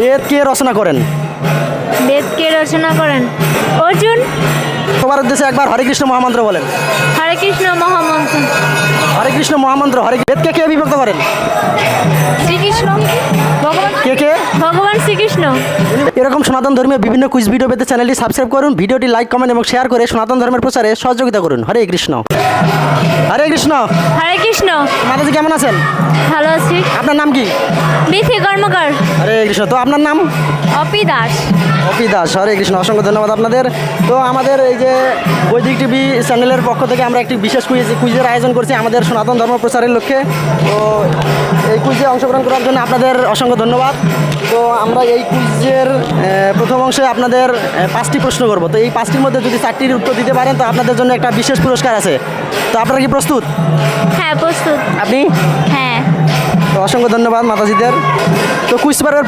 বেদ কে রচনা করেন? বেদ কে রচনা করেন? অর্জুন। সবার উদ্দেশ্যে একবার হরে কৃষ্ণ মহামন্ত্র বলেন। হরে কৃষ্ণ মহামন্ত্র। হরে কৃষ্ণ মহামন্ত্র। বেদকে কে বিভক্ত করেন? শ্রীকৃষ্ণ। ভগবান কে? ভগবান শ্রীকৃষ্ণ। এরকম সনাতন ধর্মীয় বিভিন্ন কুইজ ভিডিও পেতে চ্যানেলটি সাবস্ক্রাইব করুন, ভিডিওটি লাইক, কমেন্ট এবং শেয়ার করে সনাতন ধর্মের প্রচারে সহযোগিতা করুন। হরে কৃষ্ণ। হরে কৃষ্ণ। হরে কৃষ্ণ। মাতাজি কেমন আছেন? ভালো আছি। আপনার নাম কি? মিথি কর্মকার। হরে কৃষ্ণ। তো আপনার নাম? অপি দাস। অপি দাস। হরে কৃষ্ণ। অসংখ্য ধন্যবাদ আপনাদের। তো আমাদের এই যে বৈদিক টিভি চ্যানেলের পক্ষ থেকে আমরা একটি বিশেষ কুইজের আয়োজন করছি আমাদের সনাতন ধর্ম প্রচারের লক্ষ্যে। তো এই কুইজে অংশগ্রহণ করার জন্য আপনাদের অসংখ্য ধন্যবাদ। তো আমরা এই কুইজের প্রথম অংশে আপনাদের 5টি প্রশ্ন করব। তো এই 5টির মধ্যে যদি 4টির উত্তর দিতে পারেন তো আপনাদের জন্য একটা বিশেষ পুরস্কার আছে। তো আপনারা কি প্রস্তুত? হ্যাঁ প্রস্তুত। আপনি? হ্যাঁ। তো অসংখ্য ধন্যবাদ মাতাজিদের। তো কুইজ পারের